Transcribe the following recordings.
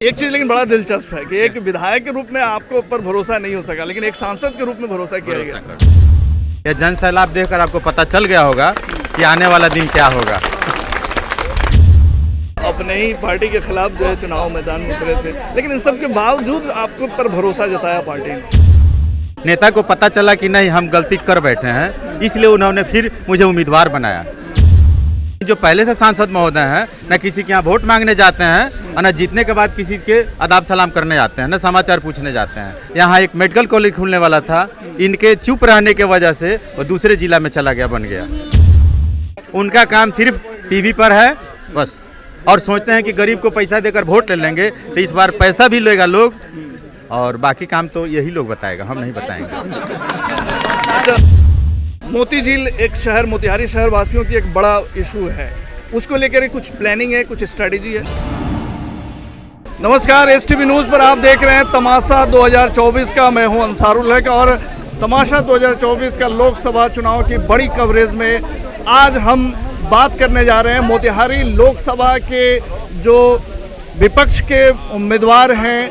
एक चीज लेकिन बड़ा दिलचस्प है कि एक विधायक के रूप में आपको ऊपर भरोसा नहीं हो सका, लेकिन एक सांसद के रूप में भरोसा किया गया। यह जन सैलाब देखकर आपको पता चल गया होगा कि आने वाला दिन क्या होगा। अपने ही पार्टी के खिलाफ जो है चुनाव मैदान में उतरे थे, लेकिन इन सब के बावजूद आपको ऊपर भरोसा जताया पार्टी ने। नेता को पता चला कि नहीं हम गलती कर बैठे हैं, इसलिए उन्होंने फिर मुझे उम्मीदवार बनाया। जो पहले से सांसद महोदय हैं न किसी के यहाँ वोट मांगने जाते हैं और न जीतने के बाद किसी के आदाब सलाम करने जाते हैं, न समाचार पूछने जाते हैं। यहाँ एक मेडिकल कॉलेज खुलने वाला था, इनके चुप रहने के वजह से वो दूसरे जिला में चला गया, बन गया। उनका काम सिर्फ टीवी पर है बस, और सोचते हैं कि गरीब को पैसा देकर वोट ले लेंगे, तो इस बार पैसा भी लेगा लोग और बाकी काम तो यही लोग बताएगा, हम नहीं बताएंगे। मोती झील एक शहर, मोतिहारी शहर वासियों की एक बड़ा इशू है, उसको लेकर कुछ प्लानिंग है, कुछ स्ट्रेटेजी है? नमस्कार, एसटीवी न्यूज़ पर आप देख रहे हैं तमाशा 2024 का। मैं हूं अंसारुल हक और तमाशा 2024 का लोकसभा चुनाव की बड़ी कवरेज में आज हम बात करने जा रहे हैं मोतिहारी लोकसभा के जो विपक्ष के उम्मीदवार हैं,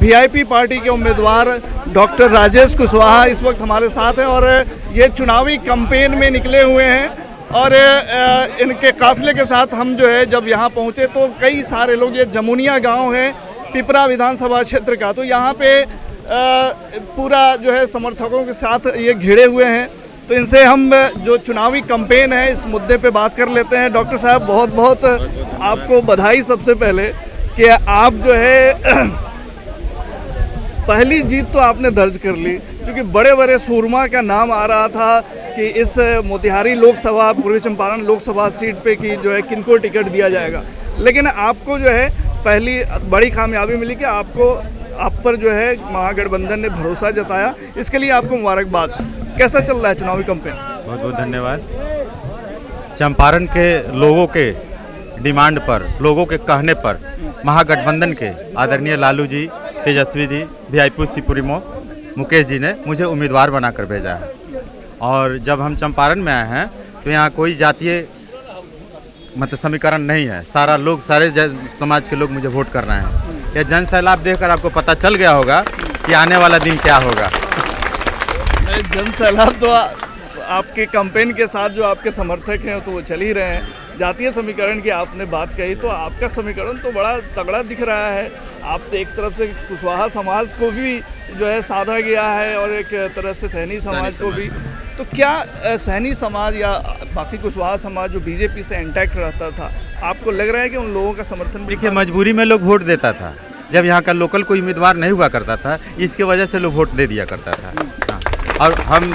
वीआईपी पार्टी के उम्मीदवार डॉक्टर राजेश कुशवाहा इस वक्त हमारे साथ हैं और ये चुनावी कैंपेन में निकले हुए हैं। और इनके काफिले के साथ हम जो है जब यहाँ पहुँचे तो कई सारे लोग, ये जमुनिया गांव है पिपरा विधानसभा क्षेत्र का, तो यहाँ पे पूरा जो है समर्थकों के साथ ये घिरे हुए हैं। तो इनसे हम जो चुनावी कैंपेन है इस मुद्दे पे बात कर लेते हैं। डॉक्टर साहब, बहुत बहुत आपको बधाई सबसे पहले कि आप जो है पहली जीत तो आपने दर्ज कर ली, क्योंकि बड़े बड़े सूरमा का नाम आ रहा था कि इस मोतिहारी लोकसभा, पूर्वी चंपारण लोकसभा सीट पे कि जो है किनको टिकट दिया जाएगा, लेकिन आपको जो है पहली बड़ी कामयाबी मिली कि आप पर जो है महागठबंधन ने भरोसा जताया। इसके लिए आपको मुबारकबाद। कैसा चल रहा है चुनावी कैंपेन? बहुत बहुत धन्यवाद। चंपारण के लोगों के डिमांड पर, लोगों के कहने पर महागठबंधन के आदरणीय लालू जी, तेजस्वी जी, वीआईपी सिपुरिमो मुकेश जी ने मुझे उम्मीदवार बनाकर भेजा है। और जब हम चंपारण में आए हैं तो यहाँ कोई जातीय मतलब समीकरण नहीं है, सारा लोग, सारे समाज के लोग मुझे वोट कर रहे हैं। यह जन सैलाब देखकर आपको पता चल गया होगा कि आने वाला दिन क्या होगा। जन सैलाब तो आपके कैंपेन के साथ जो आपके समर्थक हैं तो वो चल ही रहे हैं। जातीय समीकरण की आपने बात कही तो आपका समीकरण तो बड़ा तगड़ा दिख रहा है। आप तो एक तरफ से कुशवाहा समाज को भी जो है साधा गया है और एक तरह से सैनी समाज को भी। तो क्या सैनी समाज या बाकी कुशवाहा समाज जो बीजेपी से इंटैक्ट रहता था, आपको लग रहा है कि उन लोगों का समर्थन? देखिए, मजबूरी में लोग वोट देता था, जब यहाँ का लोकल कोई उम्मीदवार नहीं हुआ करता था, इसके वजह से लोग वोट दे दिया करता था। हाँ। और हम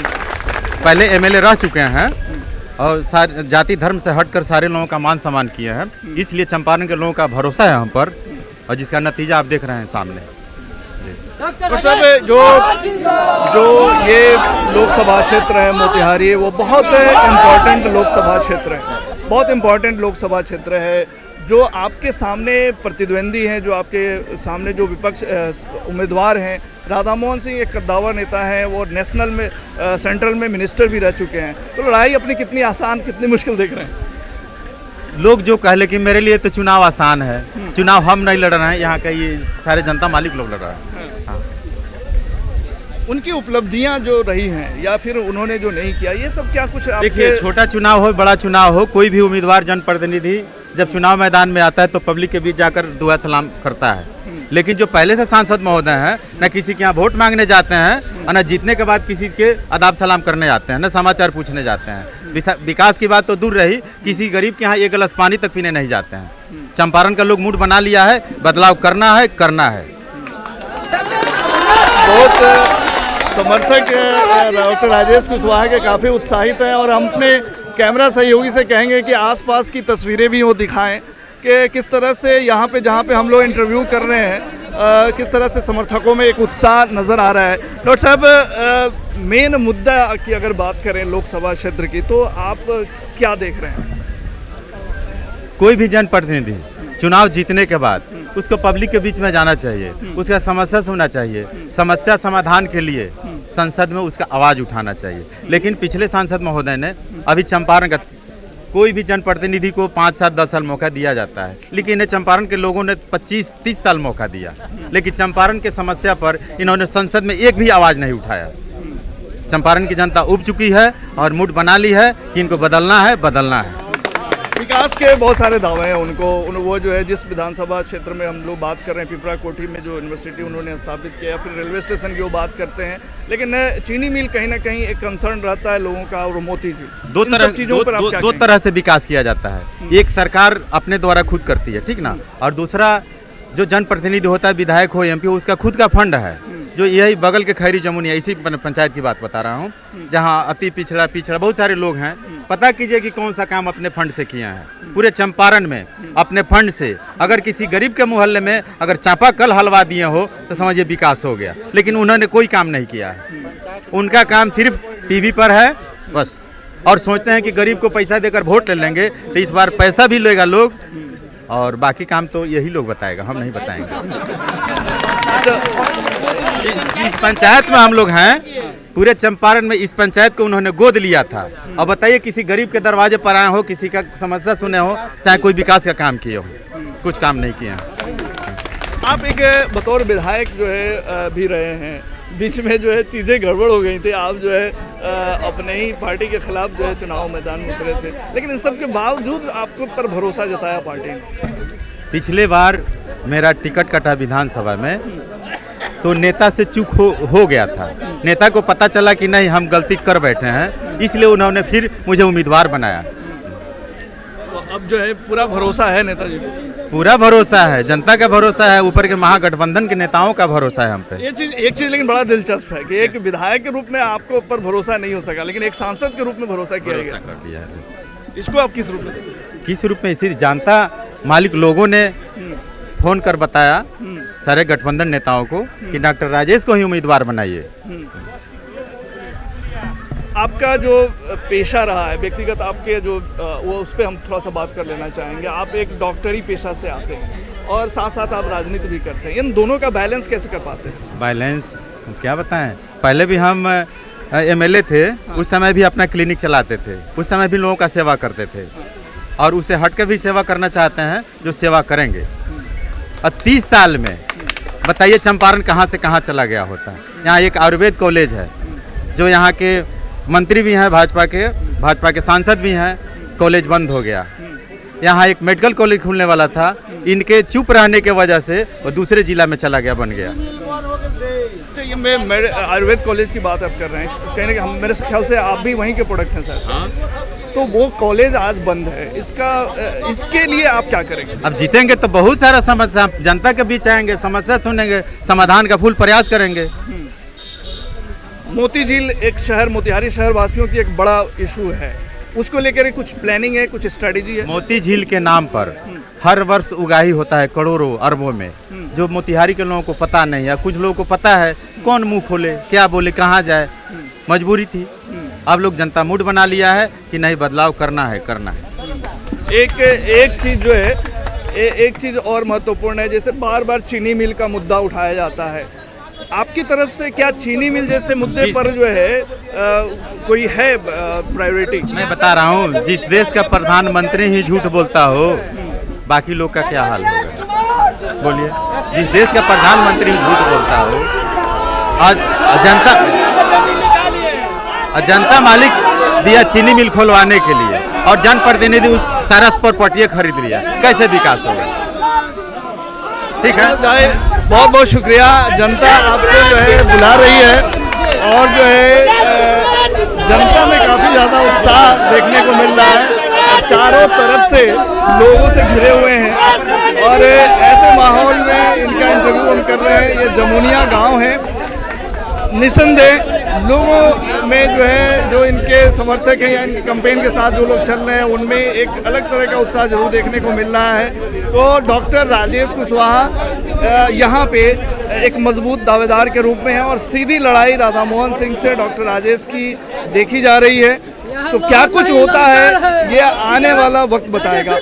पहले एमएलए रह चुके हैं और सारे जाति धर्म से हटकर सारे लोगों का मान सम्मान किए हैं, इसलिए चंपारण के लोगों का भरोसा है हम पर और जिसका नतीजा आप देख रहे हैं सामने। तो सब जो ये लोकसभा क्षेत्र है मोतिहारी, वो बहुत इम्पोर्टेंट लोकसभा क्षेत्र है, बहुत इम्पोर्टेंट लोकसभा क्षेत्र है। जो आपके सामने प्रतिद्वंदी हैं, जो आपके सामने जो विपक्ष उम्मीदवार हैं, राधा मोहन सिंह एक कद्दावर नेता है, वो नेशनल में सेंट्रल में मिनिस्टर भी रह चुके हैं। तो लड़ाई अपनी कितनी आसान, कितनी मुश्किल देख रहे हैं? लोग जो कह ले कि मेरे लिए तो चुनाव आसान है, चुनाव हम नहीं लड़ रहे हैं, यहाँ का ये सारे जनता मालिक लोग लड़ रहे हैं। हाँ। उनकी उपलब्धियां जो रही हैं या फिर उन्होंने जो नहीं किया, ये सब क्या कुछ? देखिए, छोटा चुनाव हो बड़ा चुनाव हो, कोई भी उम्मीदवार जनप्रतिनिधि जब चुनाव मैदान में आता है तो पब्लिक के बीच जाकर दुआ सलाम करता है, लेकिन जो पहले से सांसद महोदय हैं न किसी के यहाँ वोट मांगने जाते हैं और न जीतने के बाद किसी के आदाब सलाम करने जाते हैं, न समाचार पूछने जाते हैं। विकास की बात तो दूर रही, किसी गरीब के यहाँ एक गिलास पानी तक पीने नहीं जाते हैं। चंपारण का लोग मूड बना लिया है, बदलाव करना है, करना है। बहुत समर्थक डॉक्टर राजेश कुशवाहा के काफ़ी उत्साहित हैं और हम अपने कैमरा सहयोगी से कहेंगे कि आसपास की तस्वीरें भी वो दिखाएं कि किस तरह से यहाँ पे, जहाँ पे हम लोग इंटरव्यू कर रहे हैं, किस तरह से समर्थकों में एक उत्साह नज़र आ रहा है। डॉक्टर साहब, मेन मुद्दा की अगर बात करें लोकसभा क्षेत्र की, तो आप क्या देख रहे हैं? कोई भी जनप्रतिनिधि चुनाव जीतने के बाद उसको पब्लिक के बीच में जाना चाहिए, उसका समस्या सुनना चाहिए, समस्या समाधान के लिए संसद में उसका आवाज़ उठाना चाहिए। लेकिन पिछले सांसद महोदय ने अभी चंपारण का कोई भी जनप्रतिनिधि को 5 साल 10 साल मौका दिया जाता है, लेकिन इन्हें चंपारण के लोगों ने 25-30 साल मौका दिया, लेकिन चंपारण की समस्या पर इन्होंने संसद में एक भी आवाज़ नहीं उठाया। चंपारण की जनता उब चुकी है और मूड बना ली है कि इनको बदलना है, बदलना है। विकास के बहुत सारे दावे हैं वो जो है जिस विधानसभा क्षेत्र में हम लोग बात कर रहे हैं, पिपरा कोठी में जो यूनिवर्सिटी उन्होंने स्थापित किया, फिर रेलवे स्टेशन की वो बात करते हैं, लेकिन चीनी मिल कहीं ना कहीं एक कंसर्न रहता है लोगों का, और मोती जी दो तरह से विकास किया जाता है। एक सरकार अपने द्वारा खुद करती है, ठीक ना, और दूसरा जो जनप्रतिनिधि होता है, विधायक हो, एमपी हो, उसका खुद का फंड है, जो यही बगल के खैरी जमुनिया, इसी पंचायत की बात बता रहा हूँ, जहाँ अति पिछड़ा बहुत सारे लोग हैं। पता कीजिए कि कौन सा काम अपने फंड से किया है। पूरे चंपारण में अपने फंड से अगर किसी गरीब के मोहल्ले में अगर चापाकल हलवा दिए हो तो समझिए विकास हो गया, लेकिन उन्होंने कोई काम नहीं किया है। उनका काम सिर्फ टीवी पर है बस, और सोचते हैं कि गरीब को पैसा देकर वोट ले लेंगे, तो इस बार पैसा भी लेगा लोग और बाकी काम तो यही लोग बताएगा, हम नहीं बताएंगे। इस पंचायत में हम लोग हैं, पूरे चंपारण में इस पंचायत को उन्होंने गोद लिया था। अब बताइए किसी गरीब के दरवाजे पर आए हो, किसी का समस्या सुने हो, चाहे कोई विकास का काम किए हो, कुछ काम नहीं किए हैं। आप एक बतौर विधायक जो है भी रहे हैं, बीच में जो है चीज़ें गड़बड़ हो गई थी, आप जो है अपने ही पार्टी के खिलाफ जो है चुनाव मैदान में उतरे थे, लेकिन इन सब के बावजूद आपके ऊपर भरोसा जताया पार्टी ने। पिछले बार मेरा टिकट कटा विधानसभा में, तो नेता से चूक हो गया था। नेता को पता चला कि नहीं हम गलती कर बैठे हैं, इसलिए उन्होंने फिर मुझे उम्मीदवार बनाया। तो अब जो है पूरा भरोसा है नेताजी को? पूरा भरोसा है, जनता का भरोसा है, ऊपर के महागठबंधन के नेताओं का भरोसा है हम पे। एक चीज़ लेकिन बड़ा दिलचस्प है कि एक विधायक के रूप में आपको ऊपर भरोसा नहीं हो सका, लेकिन एक सांसद के रूप में भरोसा किया गया कर दिया है। इसको आप किस रूप में देखते हैं? किस रूप में? इसी जनता मालिक लोगों ने फोन कर बताया सारे गठबंधन नेताओं को कि डॉक्टर राजेश को ही उम्मीदवार बनाइए। आपका जो पेशा रहा है व्यक्तिगत, आपके जो वो उस पर हम थोड़ा सा बात कर लेना चाहेंगे। आप एक डॉक्टरी पेशा से आते हैं और साथ साथ आप राजनीति भी करते हैं, इन दोनों का बैलेंस कैसे कर पाते हैं? बैलेंस क्या बताएं, पहले भी हम एमएलए थे, उस समय भी अपना क्लिनिक चलाते थे, उस समय भी लोगों का सेवा करते थे, और उससे हट के भी सेवा करना चाहते हैं जो सेवा करेंगे। और 30 साल में बताइए चंपारण कहाँ से कहाँ चला गया होता है। यहाँ एक आयुर्वेद कॉलेज है, जो यहाँ के मंत्री भी हैं, भाजपा के सांसद भी हैं, कॉलेज बंद हो गया। यहाँ एक मेडिकल कॉलेज खुलने वाला था, इनके चुप रहने के वजह से वो दूसरे जिला में चला गया, बन गया। तो ये मैं आयुर्वेद कॉलेज की बात आप कर रहे हैं, कहने के मेरे ख्याल से आप भी वहीं के प्रोडक्ट हैं सर। हाँ। तो वो कॉलेज आज बंद है, इसके लिए आप क्या करेंगे? अब जीतेंगे तो बहुत सारा समस्या जनता के बीच आएंगे, समस्या सुनेंगे, समाधान का फुल प्रयास करेंगे। मोती झील एक शहर, मोतिहारी शहर वासियों की एक बड़ा इशू है, उसको लेकर कुछ प्लानिंग है, कुछ स्ट्रेटेजी है? मोती झील के नाम पर हर वर्ष उगाही होता है करोड़ों अरबों में, जो मोतिहारी के लोगों को पता नहीं है। कुछ लोगों को पता है, कौन मुंह खोले, क्या बोले, कहाँ जाए, मजबूरी थी। अब लोग जनता मूड बना लिया है कि नहीं बदलाव करना है। एक चीज़ जो है, एक चीज़ और महत्वपूर्ण है, जैसे बार बार चीनी मिल का मुद्दा उठाया जाता है, आपकी तरफ से क्या चीनी मिल जैसे मुद्दे पर जो है कोई है प्रायोरिटी? मैं बता रहा हूँ, जिस देश का प्रधानमंत्री ही झूठ बोलता हो, बाकी लोग का क्या हाल होगा बोलिए। जिस देश का प्रधानमंत्री ही झूठ बोलता हो, आज जनता मालिक दिया चीनी मिल खोलवाने के लिए, और जनप्रतिनिधि उस सारा प्रॉपर्टी खरीद लिया, कैसे विकास होगा? ठीक है, बहुत बहुत शुक्रिया। जनता आपको जो है बुला रही है, और जो है जनता में काफ़ी ज़्यादा उत्साह देखने को मिल रहा है, चारों तरफ से लोगों से घिरे हुए हैं, और ऐसे माहौल में इनका इंटरव्यू हम कर रहे हैं। ये जमुनिया गांव है, निसंदेह लोगों में जो है, जो इनके समर्थक हैं या इनके कैंपेन के साथ जो लोग चल रहे हैं, उनमें एक अलग तरह का उत्साह जरूर देखने को मिल रहा है। तो डॉक्टर राजेश कुशवाहा यहाँ पे एक मजबूत दावेदार के रूप में है, और सीधी लड़ाई राधा मोहन सिंह से डॉक्टर राजेश की देखी जा रही है। तो क्या कुछ होता है ये आने वाला वक्त बताएगा।